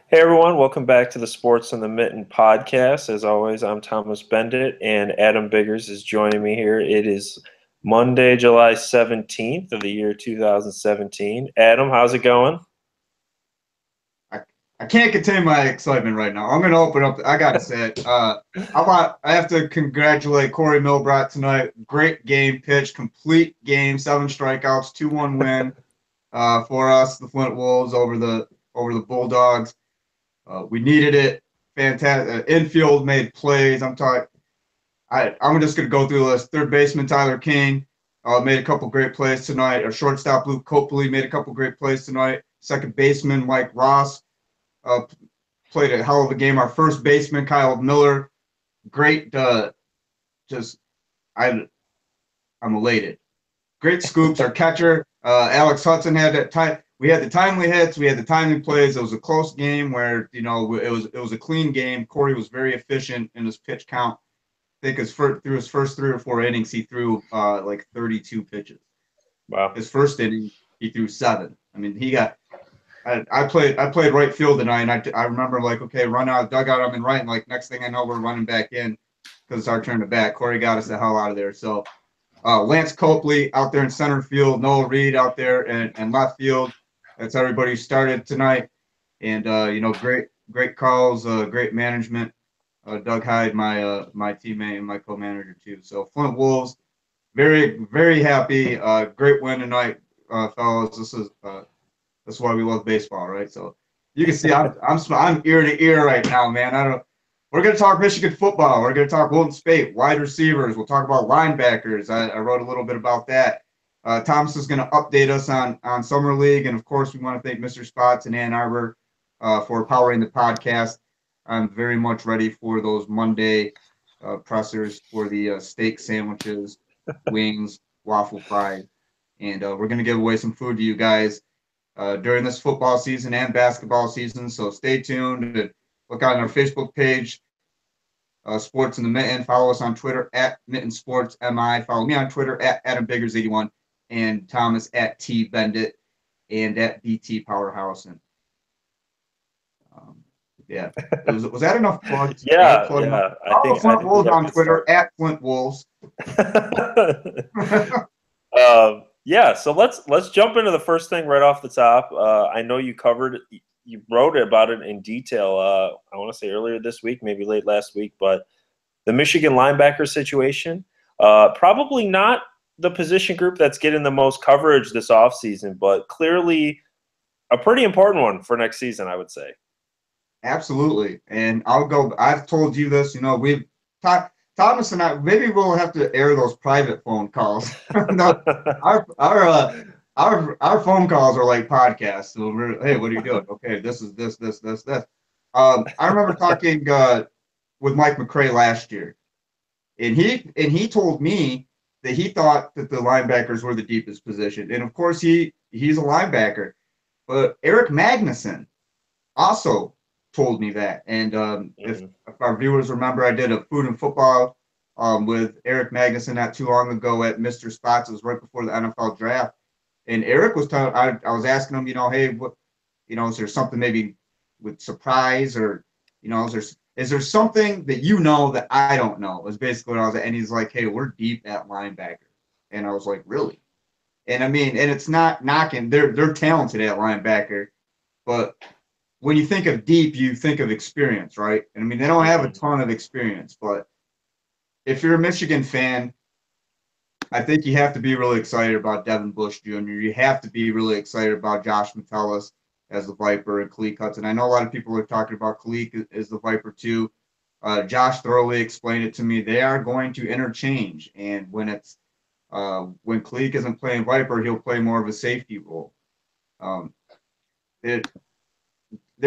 Hey everyone, welcome back to the Sports on the Mitten podcast. As always, I'm Thomas Beindit and Adam Biggers is joining me here. It is Monday, July 17th of the year 2017. Adam, how's it going? I can't contain my excitement right now. I'm going to open up. I got to say it. I have to congratulate Corey Milbrat tonight. Great game pitch, complete game, 7 strikeouts, 2-1 win for us, the Flint Wolves over the Bulldogs. We needed it. Fantastic. Infield made plays. I'm just going to go through the list. Third baseman Tyler King made a couple great plays tonight. Our shortstop Luke Copley made a couple great plays tonight. Second baseman Mike Ross played a hell of a game. Our first baseman Kyle Miller, great. I'm elated. Great scoops. Our catcher Alex Hudson had that time. We had the timely hits. We had the timely plays. It was a close game where it was a clean game. Corey was very efficient in his pitch count. I think through his first 3 or 4 innings, he threw like 32 pitches. Wow. His first inning, he threw 7. I mean, I played right field tonight, and I remember like, okay, run out of dugout, I'm in right, and like next thing I know, we're running back in because it's our turn to bat. Corey got us the hell out of there. So Lance Copley out there in center field, Noah Reed out there in left field. That's everybody who started tonight, and great calls, great management. Doug Hyde, my teammate and my co-manager too. So Flint Wolves, very very happy. Great win tonight, fellas. That's why we love baseball, right? So you can see I'm ear to ear right now, man. We're gonna talk Michigan football. We're gonna talk Wilton Spate, wide receivers. We'll talk about linebackers. I wrote a little bit about that. Thomas is gonna update us on Summer League, and of course we want to thank Mr. Spots in Ann Arbor for powering the podcast. I'm very much ready for those Monday pressers for the steak sandwiches, wings, waffle fries, and we're gonna give away some food to you guys during this football season and basketball season. So stay tuned. Look on our Facebook page, Sports in the Mitten. Follow us on Twitter at Mitten Sports MI. Follow me on Twitter at Adam Biggers 81 and Thomas at T Beindit and at BT Powerhouse. And yeah, was that enough plugs? Yeah, Follow I Flint think we Wolves got a on good Twitter start. at Flint Wolves. Yeah, so let's jump into the first thing right off the top. I know you wrote about it in detail. I want to say earlier this week, maybe late last week, but the Michigan linebacker situation, probably not the position group that's getting the most coverage this offseason, but clearly a pretty important one for next season, I would say. Absolutely. And I've told you this, we've talked, Thomas and I, maybe we'll have to air those private phone calls. No, our, our, uh, our phone calls are like podcasts. So hey, what are you doing? Okay, this is this. I remember talking with Mike McCray last year, and he told me that he thought that the linebackers were the deepest position. And of course he's a linebacker. But Eric Magnuson also told me that. And if our viewers remember, I did a food and football with Eric Magnuson not too long ago at Mr. Spots. It was right before the NFL draft. And Eric was telling, I was asking him, hey, what, is there something maybe with surprise or, is there something that that I don't know? Was basically what I was at. And he's like, hey, we're deep at linebacker. And I was like, really? And I mean, and it's not knocking, they're talented at linebacker, but when you think of deep, you think of experience, right? And I mean, they don't have a ton of experience, but if you're a Michigan fan, I think you have to be really excited about Devin Bush Jr. You have to be really excited about Josh Metellus as the Viper and Kalik Hudson. I know a lot of people are talking about Kalik as the Viper too. Josh thoroughly explained it to me. They are going to interchange, and when Kalik isn't playing Viper, he'll play more of a safety role. They're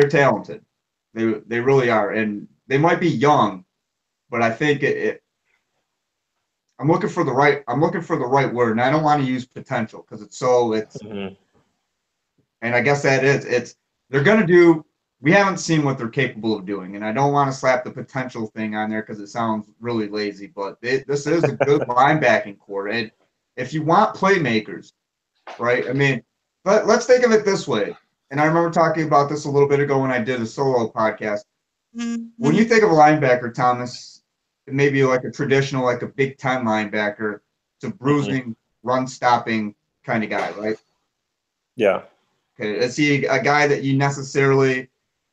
talented. They really are, and they might be young, but I think I'm looking for the right word, and I don't want to use potential because and I guess that is they're going to do. We haven't seen what they're capable of doing, and I don't want to slap the potential thing on there because it sounds really lazy. But this is a good linebacking core, and if you want playmakers, right? I mean, let's think of it this way: and I remember talking about this a little bit ago when I did a solo podcast. When you think of a linebacker, Thomas, it may be like a traditional, like a Big Ten linebacker. It's a bruising, run stopping kind of guy, right? Yeah. Okay, is he a guy that you necessarily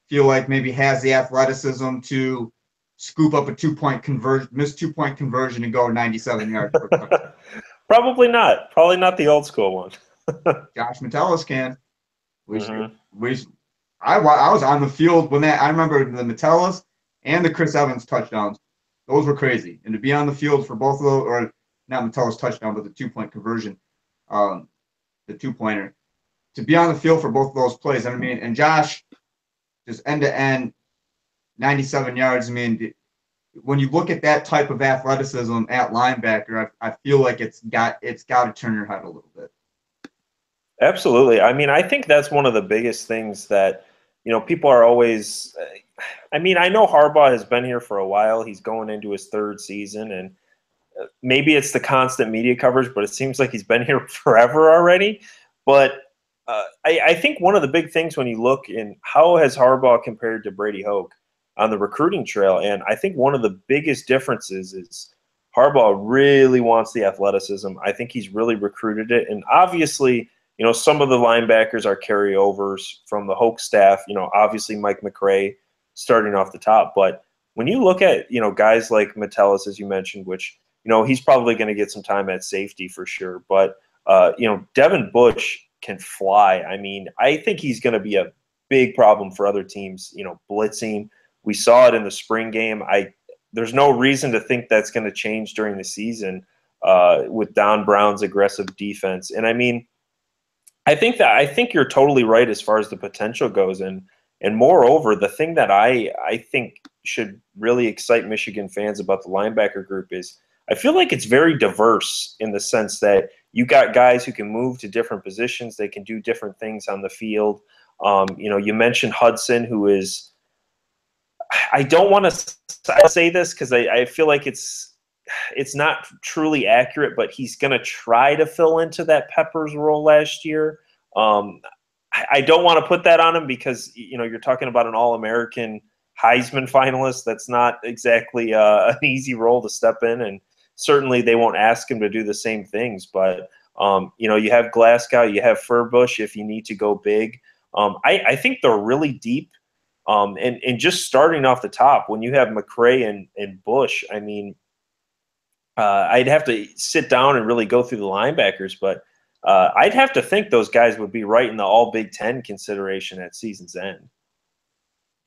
feel like maybe has the athleticism to scoop up a 2-point conversion, miss 2-point conversion, and go 97 yards for a touchdown? Probably not. Probably not the old school one. Josh Metellus can. We should, Mm-hmm. we should, I was on the field when that. I remember the Metellus and the Chris Evans touchdowns. Those were crazy, and to be on the field for both of those, or not Metellus touchdown, but the 2-point conversion, the 2-pointer, to be on the field for both of those plays. I mean, and Josh just end to end, 97 yards. I mean, when you look at that type of athleticism at linebacker, I feel like it's got to turn your head a little bit. Absolutely. I mean, I think that's one of the biggest things that, people are always. I mean, I know Harbaugh has been here for a while. He's going into his third season, and maybe it's the constant media coverage, but it seems like he's been here forever already. But I think one of the big things when you look in how has Harbaugh compared to Brady Hoke on the recruiting trail, and I think one of the biggest differences is Harbaugh really wants the athleticism. I think he's really recruited it, and obviously, some of the linebackers are carryovers from the Hoke staff. Obviously Mike McRae starting off the top, but when you look at guys like Metellus, as you mentioned, which he's probably going to get some time at safety for sure, but Devin Bush can fly. I mean, I think he's going to be a big problem for other teams, blitzing. We saw it in the spring game. There's no reason to think that's going to change during the season with Don Brown's aggressive defense. And I mean, I think you're totally right as far as the potential goes. And moreover, the thing that I think should really excite Michigan fans about the linebacker group is I feel like it's very diverse in the sense that you got guys who can move to different positions. They can do different things on the field. You mentioned Hudson, who is – I don't want to say this because I feel like it's not truly accurate, but he's going to try to fill into that Peppers role last year. I don't want to put that on him because, you're talking about an All-American Heisman finalist. That's not exactly an easy role to step in, and certainly they won't ask him to do the same things. But, you have Glasgow, you have Furbush if you need to go big. I think they're really deep. And just starting off the top, when you have McRae and Bush, I mean, I'd have to sit down and really go through the linebackers, but I'd have to think those guys would be right in the all Big Ten consideration at season's end.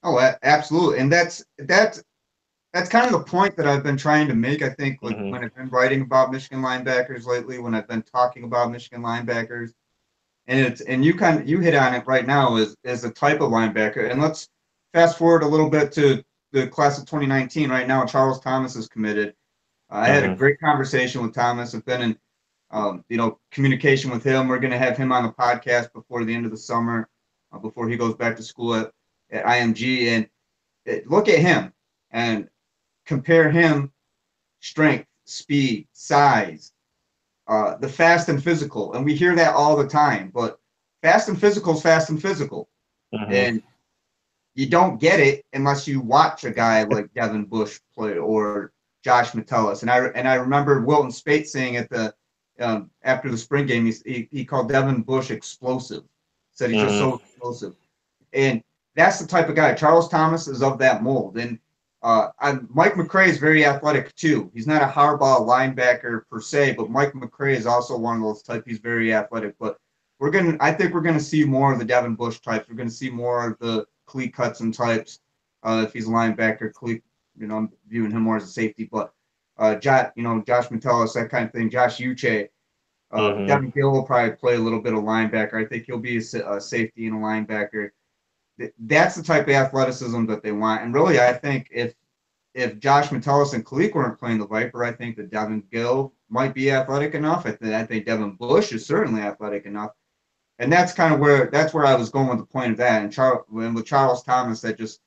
Oh, absolutely. And that's kind of the point that I've been trying to make. I think when I've been writing about Michigan linebackers lately, when I've been talking about Michigan linebackers, and you hit on it right now is the type of linebacker. And let's fast forward a little bit to the class of 2019. Right now, Charles Thomas is committed. I had a great conversation with Thomas. I've been in communication with him. We're going to have him on the podcast before the end of the summer, before he goes back to school at IMG. And look at him and compare him, strength, speed, size, the fast and physical. And we hear that all the time, but fast and physical is fast and physical. And you don't get it unless you watch a guy like Devin Bush play or Josh Metellus. And I remember Wilton Spate saying at the after the spring game, he called Devin Bush explosive. Said he's just so explosive. And that's the type of guy. Charles Thomas is of that mold. And Mike McRae is very athletic too. He's not a Harbaugh linebacker per se, but Mike McRae is also one of those types. He's very athletic. But I think we're gonna see more of the Devin Bush types. We're gonna see more of the Khaleke Hudson types. If he's a linebacker, Khaleke, I'm viewing him more as a safety. But Josh Metellus, that kind of thing. Josh Uche. Devin Gill will probably play a little bit of linebacker. I think he'll be a safety and a linebacker. That's the type of athleticism that they want. And really, I think if Josh Metellus and Khaleke weren't playing the Viper, I think that Devin Gill might be athletic enough. I think Devin Bush is certainly athletic enough. And that's kind of where I was going with the point of that. And with Charles Thomas, that just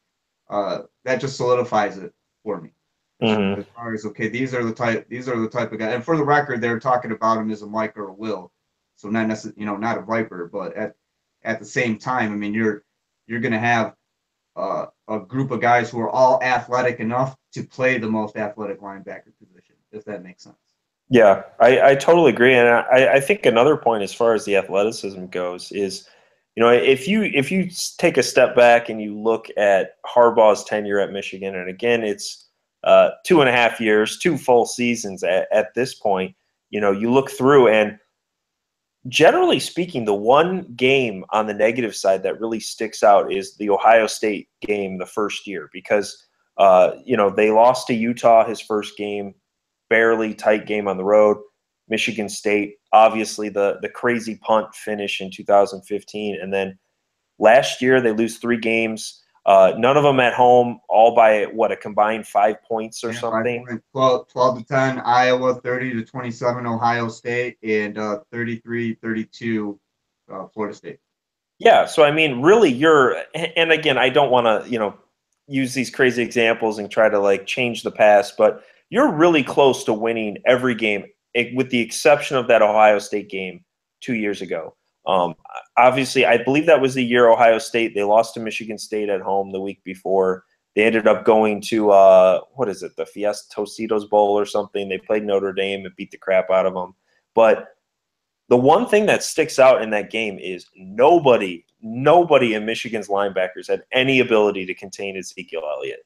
solidifies it for me. As far as these are the type of guys. And for the record, they're talking about him as a Mike or a Will, so not necessarily not a Viper, but at the same time, I mean, you're going to have a group of guys who are all athletic enough to play the most athletic linebacker position, if that makes sense. Yeah, I totally agree, and I think another point as far as the athleticism goes is, if you take a step back and you look at Harbaugh's tenure at Michigan, and again, it's 2.5 years, 2 full seasons at this point. You look through, and generally speaking, the one game on the negative side that really sticks out is the Ohio State game the first year, because they lost to Utah his first game, barely tight game on the road. Michigan State, obviously the crazy punt finish in 2015, and then last year they lose 3 games, none of them at home, all by a combined 5 points or something. 12-10 Iowa, 30-27 Ohio State, and 33-32 Florida State. Yeah, so I mean, really, and again, I don't want to use these crazy examples and try to change the past, but you're really close to winning every game, with the exception of that Ohio State game 2 years ago. Obviously, I believe that was the year Ohio State, they lost to Michigan State at home the week before. They ended up going to, the Fiesta Tositos Bowl or something. They played Notre Dame and beat the crap out of them. But the one thing that sticks out in that game is nobody in Michigan's linebackers had any ability to contain Ezekiel Elliott.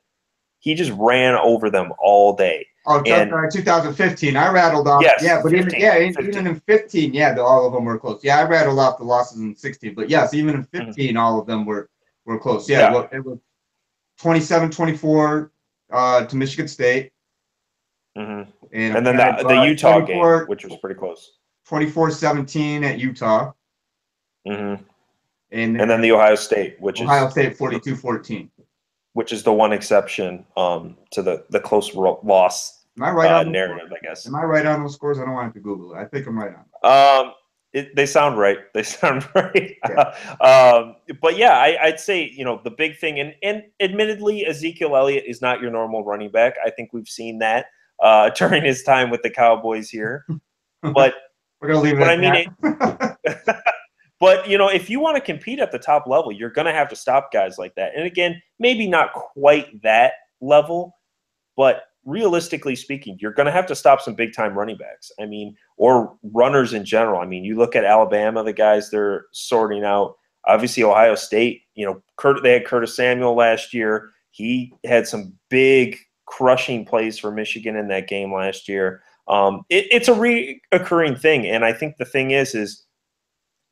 He just ran over them all day. Oh, 2015. I rattled off. Yes, yeah, but 15, even in 15, all of them were close. Yeah, I rattled off the losses in 16, but yes, even in 15, all of them were close. Yeah. Well, it was 27-24 to Michigan State. And then the Utah game, which was pretty close. 24-17 at Utah. And then the Ohio State, which is Ohio State 42-14. Which is the one exception to the close loss narrative, I guess. Am I right on those scores? I don't want to Google it. I think I'm right on it. They sound right. They sound right. Yeah. But yeah, I'd say, the big thing, and admittedly, Ezekiel Elliott is not your normal running back. I think we've seen that during his time with the Cowboys here. But we're going to leave it at that. But, if you want to compete at the top level, you're going to have to stop guys like that. And again, maybe not quite that level, but realistically speaking, you're going to have to stop some big-time running backs. I mean, or runners in general. I mean, you look at Alabama, the guys they're sorting out. Obviously, Ohio State, they had Curtis Samuel last year. He had some big crushing plays for Michigan in that game last year. It's a reoccurring thing. And I think the thing is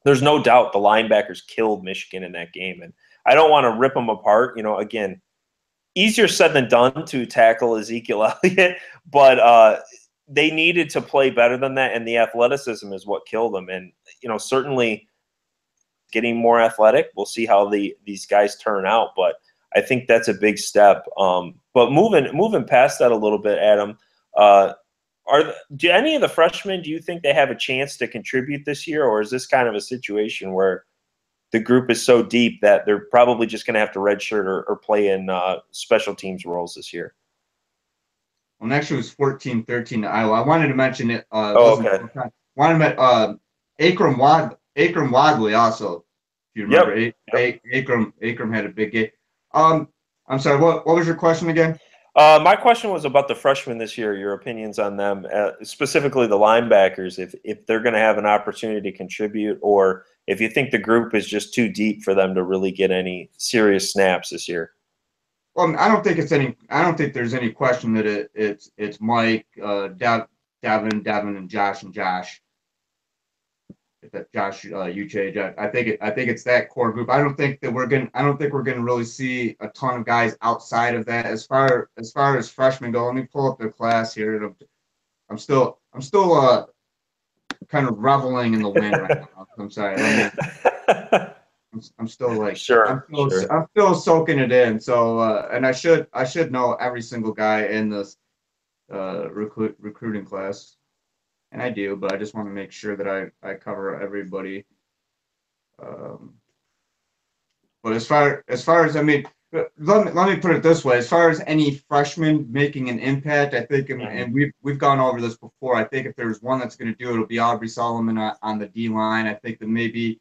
there's no doubt the linebackers killed Michigan in that game. And I don't want to rip them apart. Again, easier said than done to tackle Ezekiel Elliott, but they needed to play better than that, and the athleticism is what killed them. And, certainly getting more athletic, we'll see how these guys turn out, but I think that's a big step. But moving past that a little bit, Adam, do any of the freshmen, do you think they have a chance to contribute this year, or is this kind of a situation where the group is so deep that they're probably just going to have to redshirt or play in special teams roles this year? Well, next year was 14-13 to Iowa. I wanted to mention it. Okay. Akram Wadley also. If you remember, Akram had a big game. I'm sorry. What was your question again? My question was about the freshmen this year, your opinions on them, specifically the linebackers, if they're going to have an opportunity to contribute, or if you think the group is just too deep for them to really get any serious snaps this year. Well, I don't think there's any question that it's Mike, Devin, and Josh and Josh. Josh Uche. I think it's that core group. I don't think we're gonna really see a ton of guys outside of that. As far as freshmen go, let me pull up their class here. I'm still kind of reveling in the wind right now. I'm sorry. I'm still sure. I'm still soaking it in. So and I should know every single guy in this recruiting class. And I do, but I just want to make sure that I cover everybody. But as far as let me put it this way: as far as any freshman making an impact, I think, and we've gone over this before. I think if there's one that's going to do it, it'll be Aubrey Solomon on the D line. I think that maybe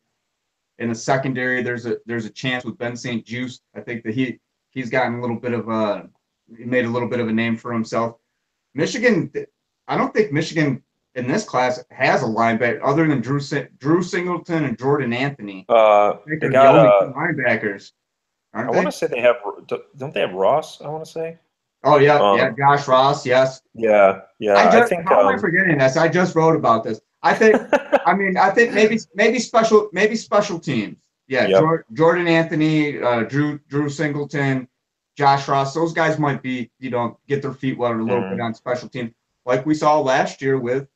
in the secondary, there's a chance with Ben St. Juste. I think that he's gotten a little bit of he made a little bit of a name for himself. Michigan, I don't think Michigan in this class has a linebacker other than Drew Singleton and Jordan Anthony. I think They they're got the only two linebackers, I aren't want to they? say they have. Don't they have Ross? I want to say. Oh yeah, Josh Ross, yes. Yeah, yeah. I think. How am I forgetting this? I just wrote about this. I think maybe special teams. Yeah, Yep. Jordan Anthony, Drew Singleton, Josh Ross. Those guys might be get their feet wet a little bit on special teams, like we saw last year with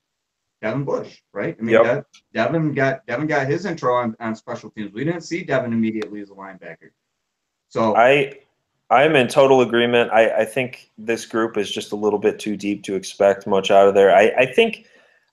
Devin Bush, right? I mean, Yep. Devin got his intro on special teams. We didn't see Devin immediately as a linebacker. So I'm in total agreement. I think this group is just a little bit too deep to expect much out of there. I think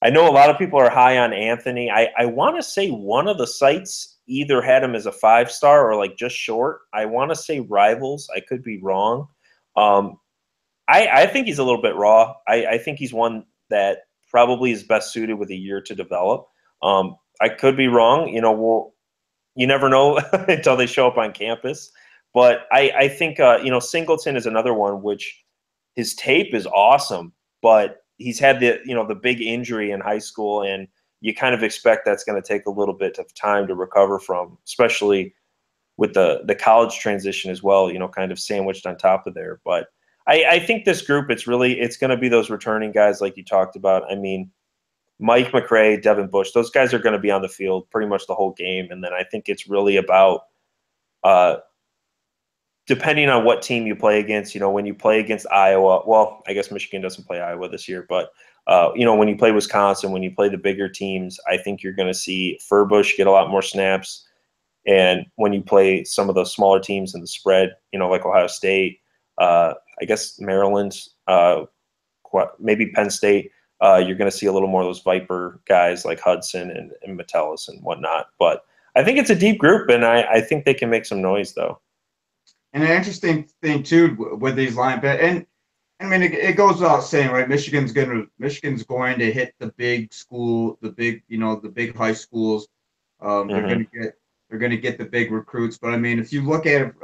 I know a lot of people are high on Anthony. I want to say one of the sites either had him as a 5-star or like just short. I want to say Rivals. I could be wrong. I think he's a little bit raw. I think he's one that probably is best suited with a year to develop. I could be wrong. You never know until they show up on campus. But I think Singleton is another one which his tape is awesome, but he's had the big injury in high school, and you kind of expect that's going to take a little bit of time to recover from, especially with the college transition as well. Kind of sandwiched on top of there. But I think this group, it's going to be those returning guys like you talked about. I mean, Mike McRae, Devin Bush, those guys are going to be on the field pretty much the whole game, and then I think it's really about depending on what team you play against, when you play against Iowa, well, I guess Michigan doesn't play Iowa this year, but, when you play Wisconsin, when you play the bigger teams, I think you're going to see Furbush get a lot more snaps. And when you play some of those smaller teams in the spread, like Ohio State, I guess Maryland, maybe Penn State, you're going to see a little more of those Viper guys like Hudson and Metellus and whatnot. But I think it's a deep group, and I think they can make some noise, though. And an interesting thing too with these linebackers, and I mean it goes without saying, right? Michigan's going to hit the big school, the big high schools. They're going to get the big recruits. But I mean, if you look at it,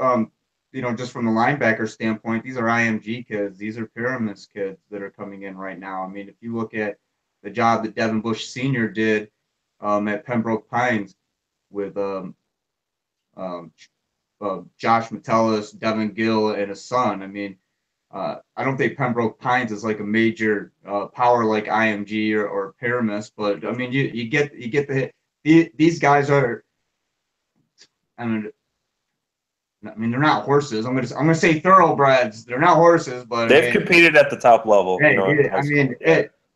just from the linebacker standpoint, these are IMG kids. These are Pyramus kids that are coming in right now. I mean, if you look at the job that Devin Bush Sr. did at Pembroke Pines with Josh Metellus, Devin Gill, and his son. I mean, I don't think Pembroke Pines is like a major power like IMG or Pyramus, but I mean, you get the hit. These guys are, I mean, they're not horses. I'm gonna say thoroughbreds. They're not horses, but they've competed at the top level. Hey,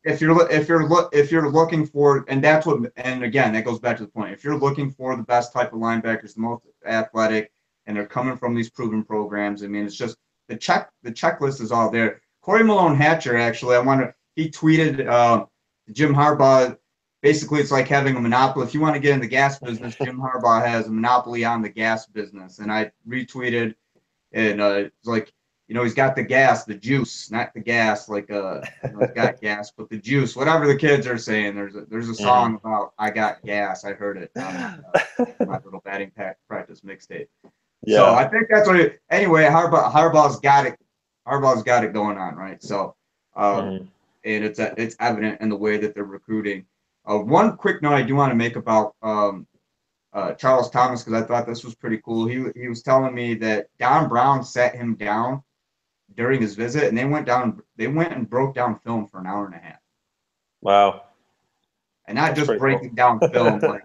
if you're looking for, and that's what, and again, that goes back to the point. If you're looking for the best type of linebackers, the most athletic, and they're coming from these proven programs, I mean, it's just the checklist is all there. Corey Malone Hatcher, actually, he tweeted Jim Harbaugh. Basically, it's like having a monopoly. If you want to get in the gas business, Jim Harbaugh has a monopoly on the gas business. And I retweeted, and it's like, he's got the gas, the juice, not the gas, like he's got gas, but the juice. Whatever the kids are saying, there's a song about I got gas. I heard it on my little batting practice mixtape. Yeah. So I think that's what. Anyway, Harbaugh's got it. Harbaugh's got it going on, right? So, and it's evident in the way that they're recruiting. One quick note I do want to make about Charles Thomas, because I thought this was pretty cool. He was telling me that Don Brown sat him down during his visit, and they went and broke down film for an hour and a half. Wow. And not just breaking down film. Like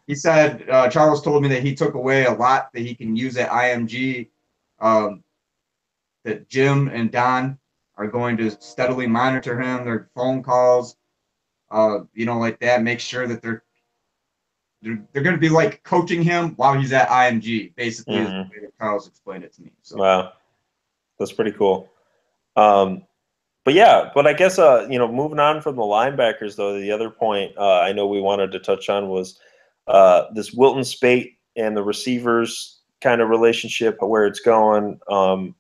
he said, Charles told me that he took away a lot that he can use at IMG, that Jim and Don are going to steadily monitor him, their phone calls, like that, make sure that they're going to be like coaching him while he's at IMG, basically, is the way that Charles explained it to me. So. Wow. That's pretty cool. But I guess, moving on from the linebackers, though, the other point I know we wanted to touch on was this Wilton Spate and the receivers kind of relationship, where it's going, and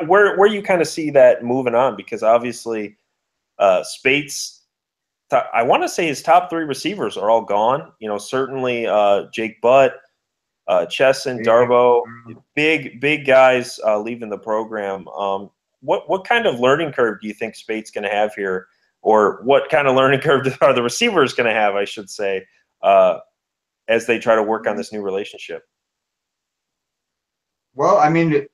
where you kind of see that moving on, because obviously Spate's I want to say his top 3 receivers are all gone. You know, certainly Jake Butt, Chesson, Darbo, big guys leaving the program. What kind of learning curve do you think Spate's going to have here, or what kind of learning curve are the receivers going to have, I should say, as they try to work on this new relationship? Well, I mean,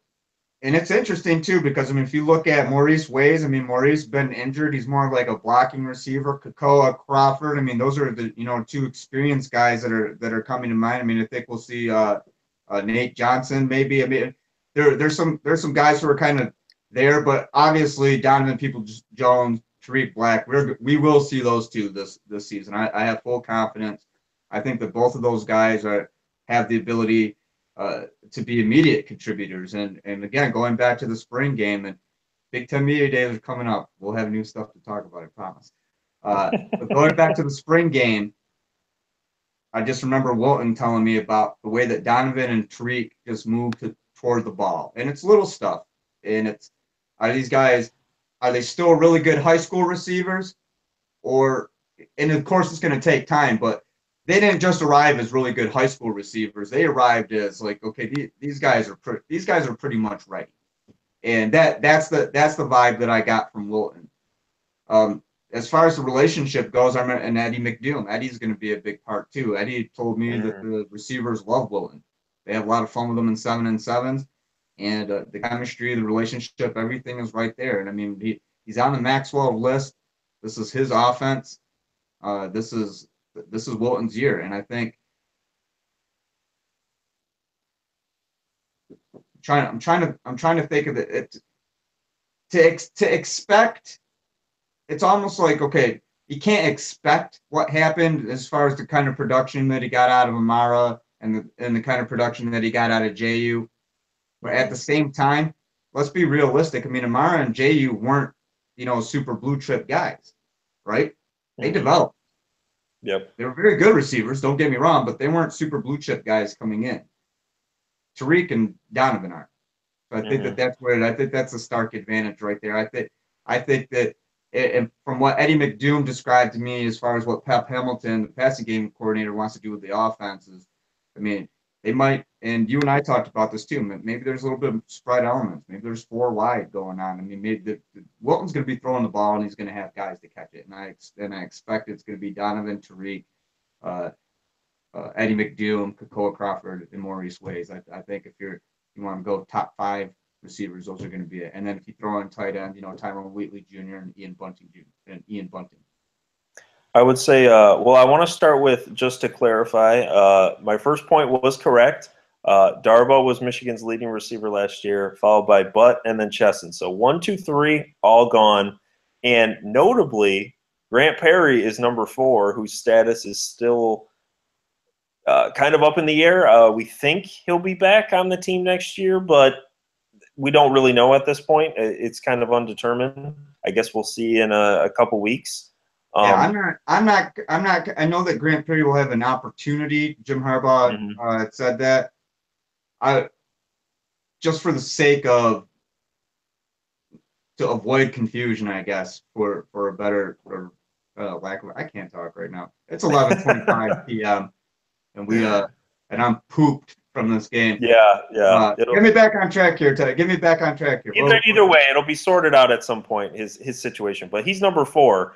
and it's interesting too because I mean, if you look at Maurice Ways, I mean, Maurice been injured. He's more of like a blocking receiver. Kakoa, Crawford. I mean, those are the 2 experienced guys that are coming to mind. I mean, I think we'll see Nate Johnson maybe. I mean, there's some guys who are kind of there, but obviously Donovan Peoples-Jones, Tariq Black, we will see those 2 this season. I have full confidence. I think that both of those guys have the ability to be immediate contributors. And again, going back to the spring game, and Big Ten Media Days are coming up. We'll have new stuff to talk about, I promise. But going back to the spring game, I just remember Wilton telling me about the way that Donovan and Tariq just moved toward the ball. And it's little stuff. And are these guys, are they still really good high school receivers? And of course it's going to take time, but they didn't just arrive as really good high school receivers. They arrived as like, okay, these guys are pretty much ready, and that's the vibe that I got from Wilton. As far as the relationship goes, and Eddie McDoom. Eddie's going to be a big part too. Eddie told me that the receivers love Wilton. They have a lot of fun with him in 7-and-7s, and the chemistry, the relationship, everything is right there. And I mean, he's on the Maxwell list. This is his offense. This is Wilton's year, and I think I'm trying to think of it to expect. It's almost like, okay, you can't expect what happened as far as the kind of production that he got out of Amara and the kind of production that he got out of JU, but at the same time, let's be realistic. I mean, Amara and JU weren't super blue chip guys, right? They developed. Yep. They were very good receivers, don't get me wrong, but they weren't super blue chip guys coming in. Tariq and Donovan are. So I think I think that's a stark advantage right there. I think that and from what Eddie McDoom described to me as far as what Pep Hamilton, the passing game coordinator, wants to do with the offenses, I mean, they might, and you and I talked about this too, maybe there's a little bit of spread elements. Maybe there's 4 wide going on. I mean, maybe Wilton's going to be throwing the ball and he's going to have guys to catch it. And I expect it's going to be Donovan, Tariq, Eddie McDoom, Kakoa Crawford, and Maurice Ways. I think if you want to go top 5 receivers, those are going to be it. And then if you throw in tight end, Tyrone Wheatley Jr. and Ian Bunting. I would say, well, I want to start with, just to clarify, my first point was correct. Darbo was Michigan's leading receiver last year, followed by Butt and then Chesson. So 1, 2, 3, all gone. And notably, Grant Perry is number 4, whose status is still kind of up in the air. We think he'll be back on the team next year, but we don't really know at this point. It's kind of undetermined. I guess we'll see in a couple weeks. Yeah, I'm not. I know that Grant Perry will have an opportunity. Jim Harbaugh said that. Just for the sake of, to avoid confusion, I guess, for a better or lack of, I can't talk right now. It's 11:25 p.m. and I'm pooped from this game. Yeah. Get me back on track here, Ted. Get me back on track here. Either way, it'll be sorted out at some point, his situation. But he's number 4.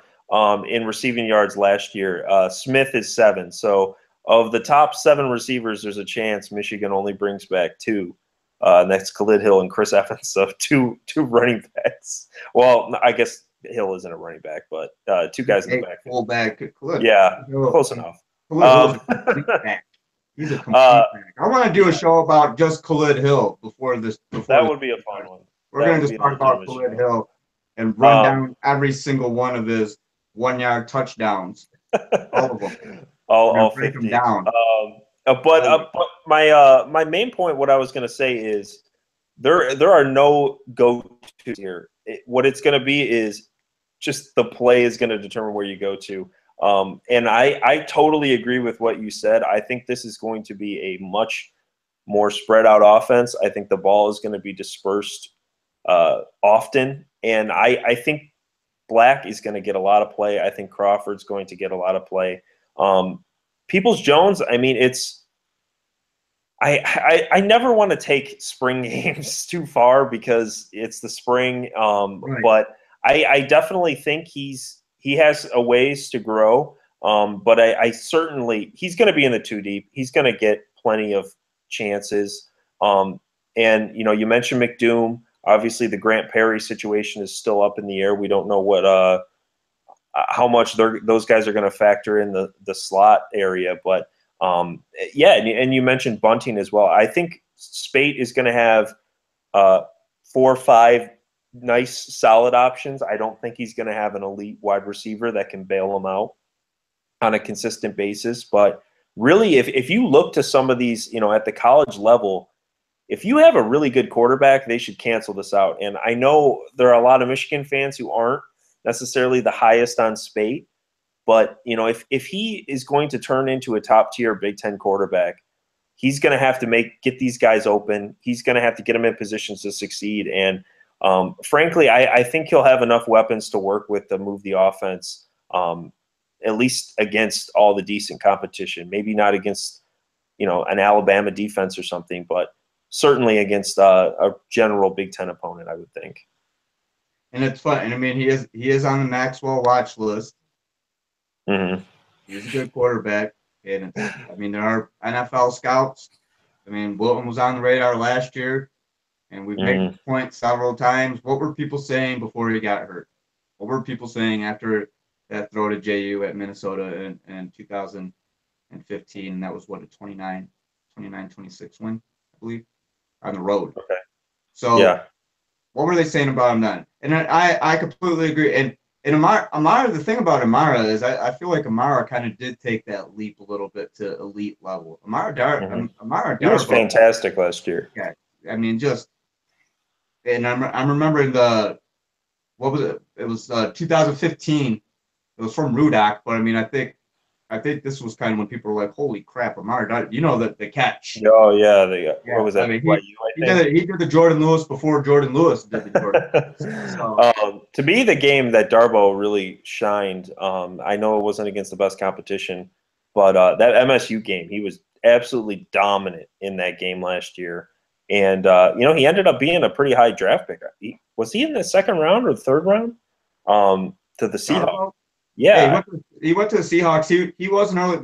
In receiving yards last year. Smith is 7. So of the top 7 receivers, there's a chance Michigan only brings back 2. That's Khalid Hill and Chris Evans. So two running backs. Well, I guess Hill isn't a running back, but 2 guys in the back. Fullback. Yeah, close enough. He's a complete back. I want to do a show about just Khalid Hill before that would be a fun one. We're going to just talk about Khalid Hill and run down every single one of his 1-yard touchdowns, all of them. All break 50. them down. But my main point, what I was going to say is, there are no go-tos here. What it's going to be is just the play is going to determine where you go to. And I totally agree with what you said. I think this is going to be a much more spread out offense. I think the ball is going to be dispersed often, and I think Black is going to get a lot of play. I think Crawford's going to get a lot of play. Peoples-Jones, I mean, I never want to take spring games too far because it's the spring. Right. But I definitely think he has a ways to grow. But I certainly, he's going to be in the 2 deep. He's going to get plenty of chances. And, you know, you mentioned McDoom. Obviously, the Grant Perry situation is still up in the air. We don't know what how much those guys are going to factor in the slot area. But, yeah, and you mentioned Bunting as well. I think Spate is going to have 4 or 5 nice, solid options. I don't think he's going to have an elite wide receiver that can bail him out on a consistent basis. But really, if you look to some of these, you know, at the college level, if you have a really good quarterback, they should cancel this out. And I know there are a lot of Michigan fans who aren't necessarily the highest on Spate, but, you know, if he is going to turn into a top-tier Big Ten quarterback, he's going to have to get these guys open. He's going to have to get them in positions to succeed. And frankly, I think he'll have enough weapons to work with to move the offense, at least against all the decent competition. Maybe not against, you know, an Alabama defense or something, but certainly against a general Big Ten opponent, I would think. And it's fun. And I mean, he is on the Maxwell watch list. Mm-hmm. He's a good quarterback. And I mean, there are NFL scouts. I mean, Wilton was on the radar last year, and we've made the point several times. What were people saying before he got hurt? What were people saying after that throw to JU at Minnesota in 2015? And that was what, a 29-26 win, I believe, on the road. Okay. So yeah. What were they saying about him then? And I completely agree. And Amara, the thing about Amara is I feel like Amara kind of did take that leap a little bit to elite level. Amara he was fantastic last year. Yeah, I mean, and I'm remembering what was it? It was 2015. It was from Rudock, but I mean, I think this was kind of when people were like, "Holy crap, Amara!" You know that the catch. Oh yeah, what was that? I mean, he did the Jordan Lewis before Jordan Lewis did the Jordan Lewis. So. To me, the game that Darboh really shined. I know it wasn't against the best competition, but that MSU game, he was absolutely dominant in that game last year. And you know, he ended up being a pretty high draft pick. Was he in the 2nd round or 3rd round? To the Seahawks. Yeah, he went to the Seahawks. He wasn't early.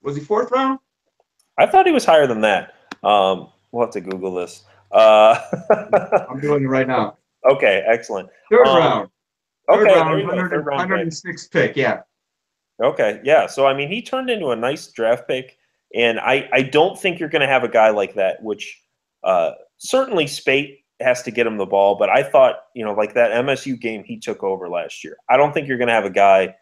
Was he 4th round? I thought he was higher than that. We'll have to Google this. I'm doing it right now. Okay, excellent. 3rd round. Okay, 106th pick. Yeah. Okay, yeah. So I mean, he turned into a nice draft pick, and I don't think you're going to have a guy like that. Which certainly Spate has to get him the ball, but I thought, you know, like that MSU game he took over last year. I don't think you're going to have a guy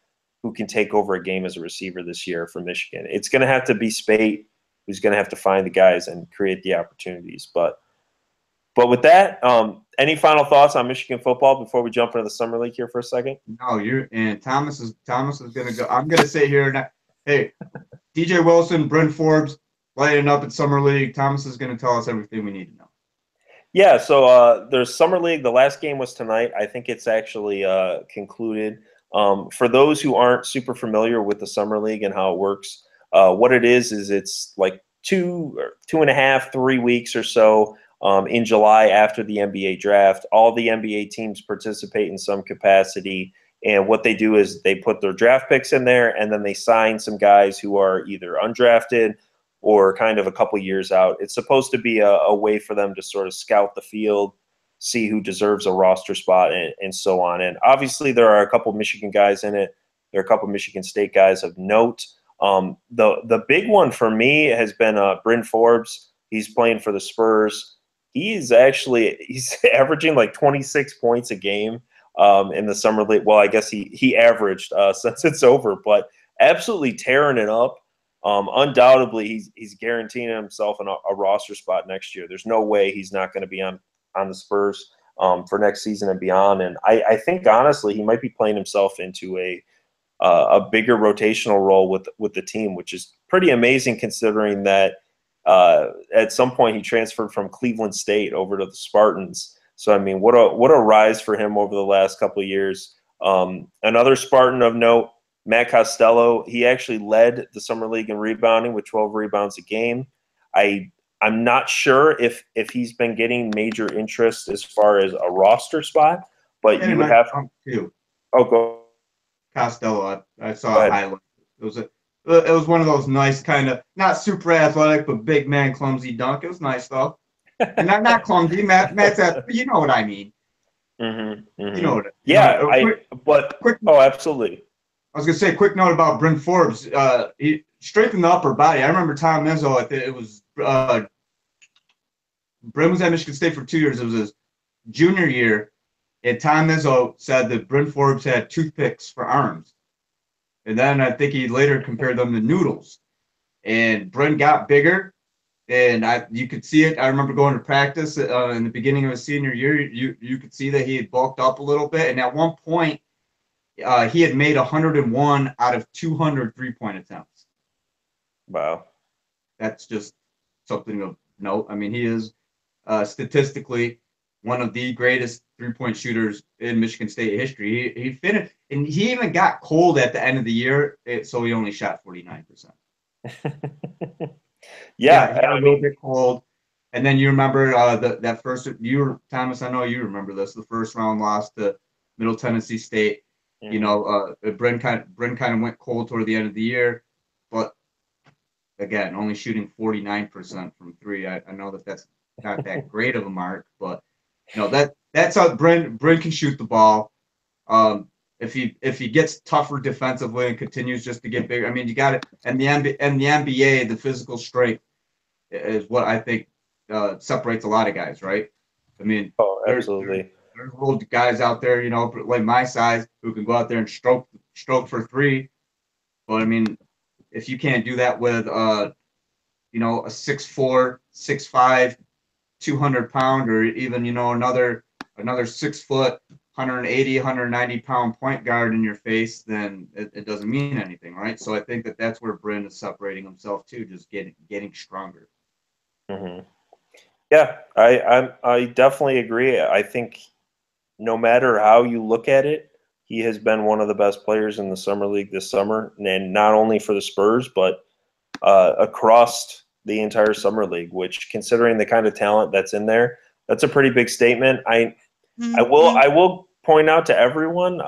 who can take over a game as a receiver this year for Michigan. It's going to have to be Spate who's going to have to find the guys and create the opportunities. But with that, any final thoughts on Michigan football before we jump into the summer league here for a second? No, Thomas is going to go. I'm going to sit here now. Hey, DJ Wilson, Bryn Forbes, lighting up at summer league. Thomas is going to tell us everything we need to know. Yeah, so there's Summer League. The last game was tonight. I think it's actually concluded. For those who aren't super familiar with the Summer League and how it works, what it is it's like 2.5, 3 weeks or so in July after the NBA draft. All the NBA teams participate in some capacity, and what they do is they put their draft picks in there, and then they sign some guys who are either undrafted or kind of a couple years out. It's supposed to be a way for them to sort of scout the field, see who deserves a roster spot, and so on. And obviously there are a couple Michigan guys in it. There are a couple Michigan State guys of note. The big one for me has been Bryn Forbes. He's playing for the Spurs. He's averaging like 26 points a game in the Summer League. Well, I guess he averaged since it's over, but absolutely tearing it up. Undoubtedly, he's guaranteeing himself a roster spot next year. There's no way he's not going to be on the Spurs for next season and beyond. And I think, honestly, he might be playing himself into a bigger rotational role with the team, which is pretty amazing considering that at some point he transferred from Cleveland State over to the Spartans. So, I mean, what a rise for him over the last couple of years. Another Spartan of note, Matt Costello, he actually led the summer league in rebounding with 12 rebounds a game. I'm not sure if he's been getting major interest as far as a roster spot, but you would have to. Oh, go Costello. I saw a highlight. It was one of those nice kind of not super athletic but big man clumsy dunk. It was nice though, and not clumsy. Matt's you know what I mean. Mm-hmm, mm-hmm. You know what? Absolutely. I was gonna say a quick note about Bryn Forbes. He strengthened the upper body. I remember Tom Izzo. It was Bryn was at Michigan State for 2 years. It was his junior year, and Tom Izzo said that Bryn Forbes had toothpicks for arms. And then I think he later compared them to noodles. And Bryn got bigger, and you could see it. I remember going to practice in the beginning of his senior year. You could see that he had bulked up a little bit, and at one point, he had made 101 out of 200 three-point attempts. Wow. That's just something of note. I mean, he is statistically one of the greatest three-point shooters in Michigan State history. He finished, and he even got cold at the end of the year, so he only shot 49%. Yeah, he got a little bit cold. And then you remember that first, Thomas, I know you remember this, the first round loss to Middle Tennessee State. Mm-hmm. You know, Bryn kind of went cold toward the end of the year, but again, only shooting 49% from three. I know that's not that great of a mark, but you know that's how Bryn can shoot the ball. If he gets tougher defensively and continues just to get bigger, I mean, you got it. And the NBA, the physical strength is what I think separates a lot of guys, right? I mean, absolutely. There's little guys out there, you know, like my size, who can go out there and stroke for three. But I mean, if you can't do that with you know, a 6'4", 6'5", 200-pound, or even, you know, another 6 foot, 180, 190-pound point guard in your face, then it doesn't mean anything, right? So I think that's where Bryn is separating himself too, just getting stronger. Mm-hmm. Yeah, I definitely agree. I think no matter how you look at it, he has been one of the best players in the summer league this summer, and not only for the Spurs, but across the entire summer league. Which, considering the kind of talent that's in there, that's a pretty big statement. I will point out to everyone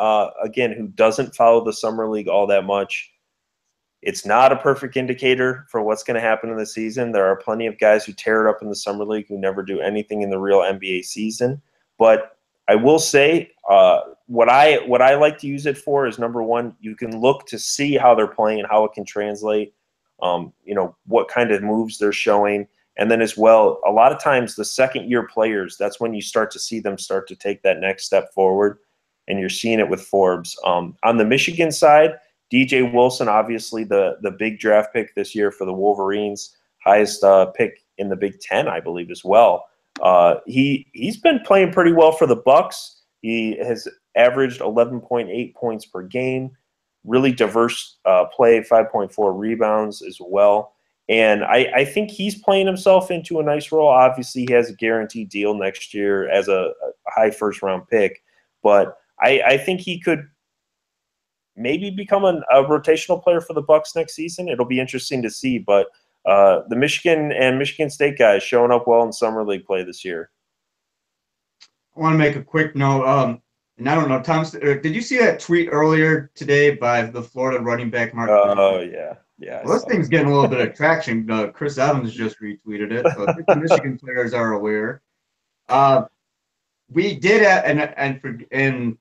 again who doesn't follow the summer league all that much. It's not a perfect indicator for what's going to happen in the season. There are plenty of guys who tear it up in the summer league who never do anything in the real NBA season. But I will say what I like to use it for is, number one, you can look to see how they're playing, how it can translate, you know, what kind of moves they're showing. And then as well, a lot of times the second-year players, that's when you start to see them start to take that next step forward, and you're seeing it with Forbes. On the Michigan side, DJ Wilson, obviously the big draft pick this year for the Wolverines, highest pick in the Big Ten, I believe, as well. He's been playing pretty well for the Bucks. He has averaged 11.8 points per game, really diverse play, 5.4 rebounds as well. And I think he's playing himself into a nice role. Obviously, he has a guaranteed deal next year as a high first-round pick. But I think he could maybe become a rotational player for the Bucks next season. It'll be interesting to see. But the Michigan and Michigan State guys showing up well in summer league play this year. I want to make a quick note. And I don't know, Tom, did you see that tweet earlier today by the Florida running back, Mark? Oh, yeah. Yeah. Well, this thing's getting a little bit of traction. Chris Evans just retweeted it, so I think the Michigan players are aware. We did, and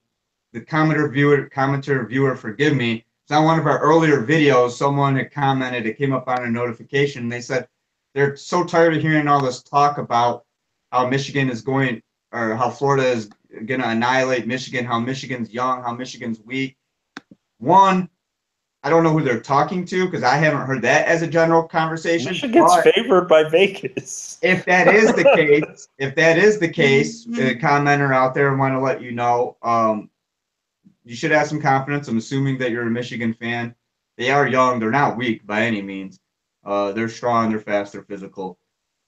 the commenter viewer, forgive me. It's on one of our earlier videos. Someone had commented. It came up on a notification. They said they're so tired of hearing all this talk about how Michigan is going, or how Florida is going to annihilate Michigan, how Michigan's young, how Michigan's weak. One, I don't know who they're talking to, because I haven't heard that as a general conversation. Michigan's favored by Vegas. If that is the case, the commenter out there, I want to let you know, you should have some confidence. I'm assuming that you're a Michigan fan. They are young. They're not weak by any means. They're strong. They're fast. They're physical.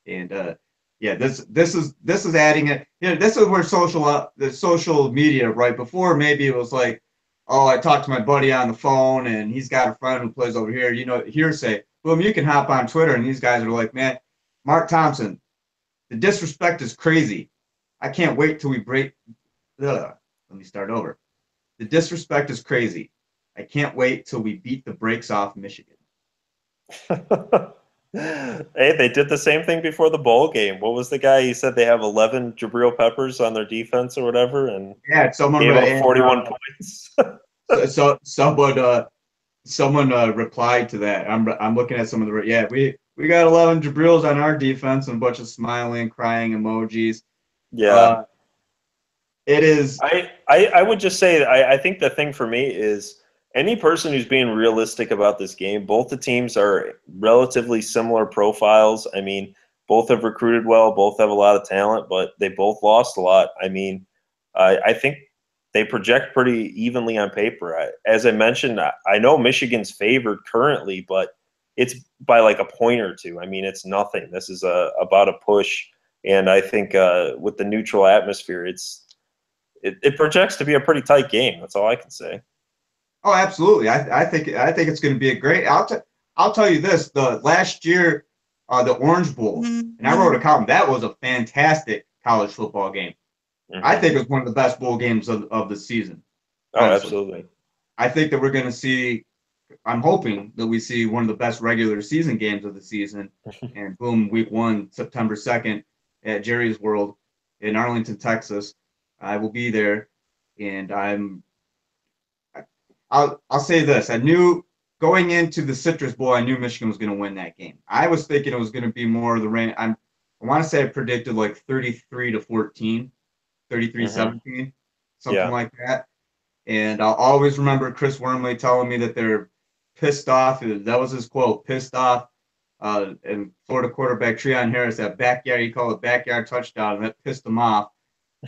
And yeah, this is adding it. You know, this is where the social media, right before, maybe it was like, oh, I talked to my buddy on the phone, and he's got a friend who plays over here. You know, hearsay. Boom, you can hop on Twitter, and these guys are like, man, Mark Thompson, the disrespect is crazy. I can't wait till we break. Ugh. Let me start over. The disrespect is crazy. I can't wait till we beat the brakes off Michigan. Hey, they did the same thing before the bowl game. What was the guy? He said they have 11 Jabril Peppers on their defense or whatever, and Yeah, someone gave up 41 points. someone replied to that. I'm looking at some of the we got 11 Jabrils on our defense and a bunch of smiling, crying emojis. Yeah. It is. I would just say I think the thing for me is any person who's being realistic about this game, both the teams are relatively similar profiles. I mean, both have recruited well, both have a lot of talent, but they both lost a lot. I mean, I think they project pretty evenly on paper. As I mentioned, I know Michigan's favored currently, but it's by like a point or two. I mean, it's nothing. This is about a push, and I think with the neutral atmosphere, it projects to be a pretty tight game. That's all I can say. Oh, absolutely. I think it's going to be a great. I'll tell you this: the last year, the Orange Bowl, and I wrote a column. That was a fantastic college football game. Mm-hmm. I think it was one of the best bowl games of the season. Oh, honestly. Absolutely. I think that we're going to see. I'm hoping that we see one of the best regular season games of the season. And boom, week 1, September 2nd, at Jerry's World in Arlington, Texas. I will be there, and I'll say this. I knew going into the Citrus Bowl, I knew Michigan was going to win that game. I was thinking it was going to be more of the range. I want to say I predicted like 33-14, 33-17, something like that. And I'll always remember Chris Wormley telling me that they're pissed off. That was his quote, pissed off. And Florida quarterback Treon Harris, that backyard, he called it backyard touchdown, and that pissed him off.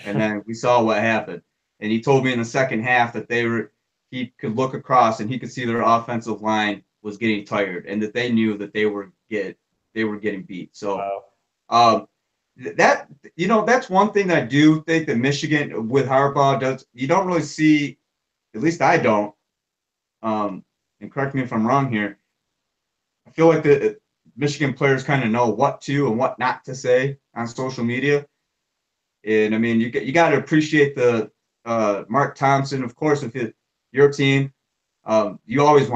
And then we saw what happened. And he told me in the second half that he could look across and he could see their offensive line was getting tired, and that they knew that they were getting beat. So that's one thing that I do think that Michigan with Harbaugh does. You don't really see, at least I don't. And correct me if I'm wrong here. I feel like the Michigan players kind of know what to and what not to say on social media. And I mean, you got to appreciate the Mark Thompson, of course. If your team, you always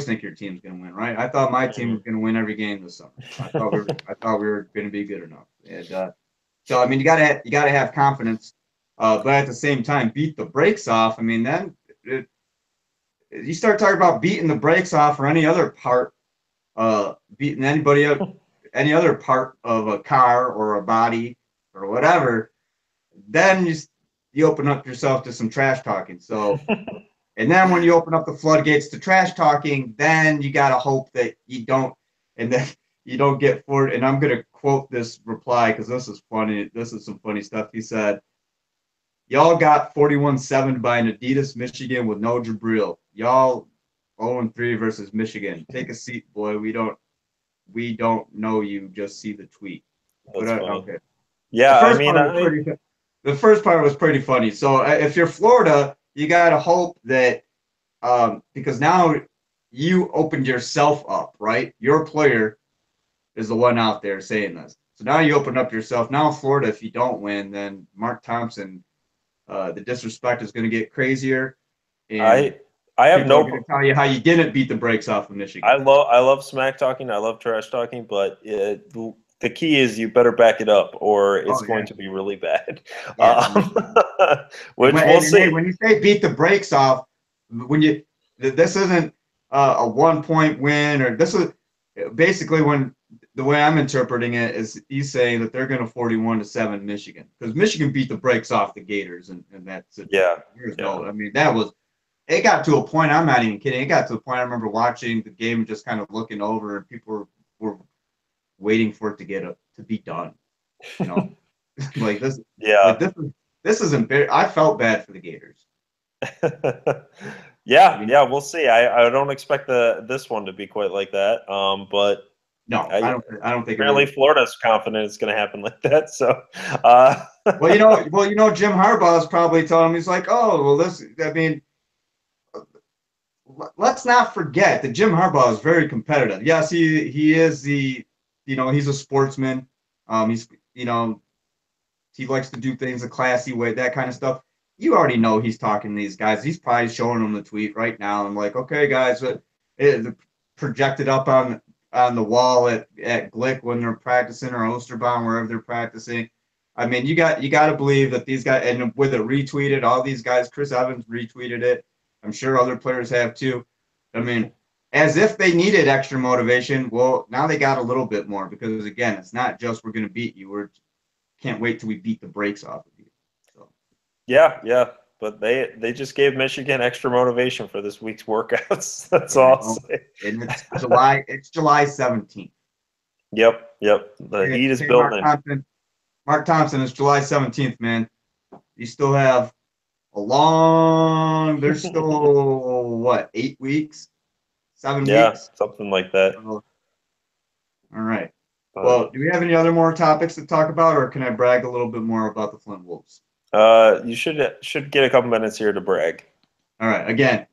think your team's going to win, right? I thought my team was going to win every game this summer. I thought we were going to be good enough. And so I mean, you got to have confidence, but at the same time, beat the brakes off. I mean, then you start talking about beating the brakes off or any other part, beating anybody up, any other part of a car or a body or whatever, then you open up yourself to some trash talking. So, and then when you open up the floodgates to trash talking, then you got to hope that you don't, and then you don't get forward. And I'm going to quote this reply because this is funny. This is some funny stuff. He said, "Y'all got 41-7 by an Adidas Michigan with no Jabril. Y'all 0-3 versus Michigan. Take a seat, boy. We don't know you. Just see the tweet." That's but, funny. Okay. Yeah, the first part was pretty funny. So if you're Florida, you got to hope that because now you opened yourself up, right? Your player is the one out there saying this. So now you open up yourself. Now Florida, if you don't win, then Mark Thompson, the disrespect is going to get crazier. And I have no going to tell you how you didn't beat the brakes off of Michigan. I love smack talking. I love trash talking, but the key is you better back it up, or it's going to be really bad. Yeah, which we'll see. When you say beat the brakes off, this isn't a 1-point win, or this is basically when the way I'm interpreting it is he's saying that they're going to 41-7 Michigan because Michigan beat the brakes off the Gators, and that's it. Yeah. I mean, it got to a point. I'm not even kidding. It got to a point. I remember watching the game and just kind of looking over, and people were waiting for it to be done, you know, like this. Yeah, like this is embarrassing. I felt bad for the Gators. Yeah, we'll see. I don't expect this one to be quite like that. But no, I don't think. Apparently, Florida's confident it's going to happen like that. So, well, Jim Harbaugh is probably telling him, he's like, oh, well, I mean, let's not forget that Jim Harbaugh is very competitive. Yes, he is he's a sportsman. He's he likes to do things a classy way, that kind of stuff. You already know he's talking to these guys. He's probably showing them the tweet right now and like, okay, guys, it projected up on the wall at Glick when they're practicing, or Osterbaum, wherever they're practicing. I mean, you got to believe that these guys, and with it retweeted, all these guys, Chris Evans retweeted it. I'm sure other players have too. I mean, as if they needed extra motivation. Well, now they got a little bit more, because again, it's not just we're going to beat you. We're can't wait till we beat the brakes off of you. So. Yeah. But they just gave Michigan extra motivation for this week's workouts. That's all I'll say. And it's July 17th. Yep. The heat is building. Mark Thompson, it's July 17th, man. You still have there's still, what, 8 weeks? 7 weeks? Yeah, something like that. All right. Well, do we have any other more topics to talk about, or can I brag a little bit more about the Flint Wolves? You should get a couple minutes here to brag. All right. Again,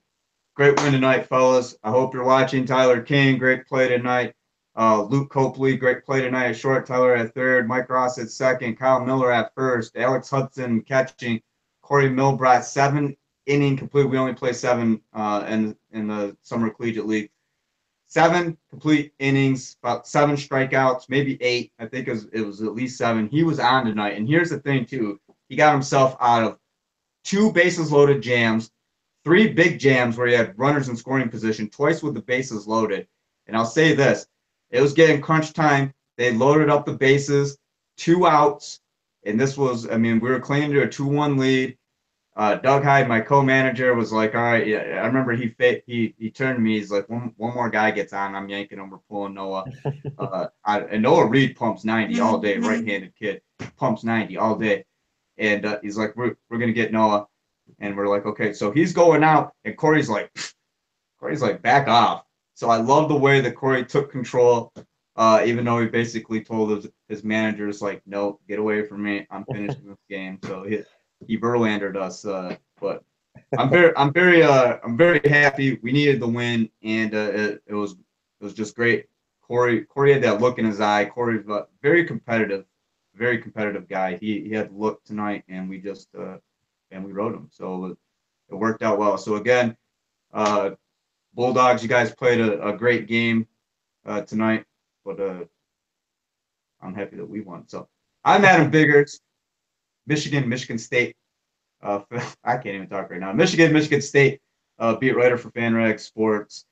great win tonight, fellas. I hope you're watching. Tyler King, great play tonight. Luke Copley, great play tonight at short. Tyler at third. Mike Ross at second. Kyle Miller at first. Alex Hudson catching. Corey Milbrat, 7-inning complete. We only play 7 in the Summer Collegiate League. 7 complete innings, about 7 strikeouts, maybe 8. I think it was at least 7. He was on tonight. And here's the thing, too. He got himself out of 2 bases loaded jams, 3 big jams where he had runners in scoring position, twice with the bases loaded. And I'll say this. It was getting crunch time. They loaded up the bases, 2 outs. And this was, I mean, we were clinging to a 2-1 lead. Doug Hyde, my co-manager, was like, all right, yeah. I remember he turned to me. He's like, one more guy gets on, I'm yanking him. We're pulling Noah. And Noah Reed pumps 90 all day, right-handed kid, pumps 90 all day. And he's like, we're going to get Noah. And we're like, okay. So he's going out, and Corey's like, back off. So I love the way that Corey took control, even though he basically told his managers, like, no, get away from me. I'm finishing this game. So he Verlandered us, but I'm very happy. We needed the win, and it was just great. Corey had that look in his eye. Corey's a very competitive guy. He had the look tonight, and we just and we rode him. So it worked out well. So again, Bulldogs, you guys played a great game tonight, but I'm happy that we won. So I'm Adam Biggers. Michigan State. I can't even talk right now. Michigan State beat writer for FanRag Sports.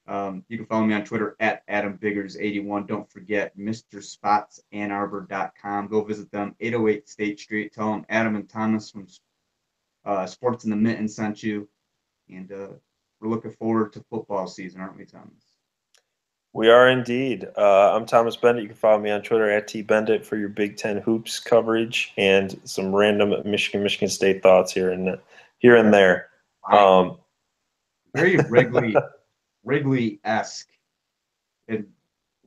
You can follow me on Twitter at AdamBiggers81. Don't forget MrSpotsAnnArbor.com. Go visit them, 808 State Street. Tell them Adam and Thomas from Sports in the Mitten sent you. And we're looking forward to football season, aren't we, Thomas? We are indeed. I'm Thomas Beindit. You can follow me on Twitter at @Beindit for your Big Ten hoops coverage and some random Michigan State thoughts here and there. Very Wrigley-esque. Is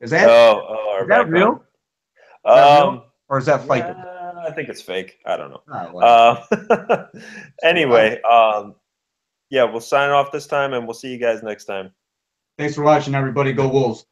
that is that real? Or is that fake? Yeah, I think it's fake. I don't know. Oh, anyway, we'll sign off this time, and we'll see you guys next time. Thanks for watching, everybody. Go Wolves.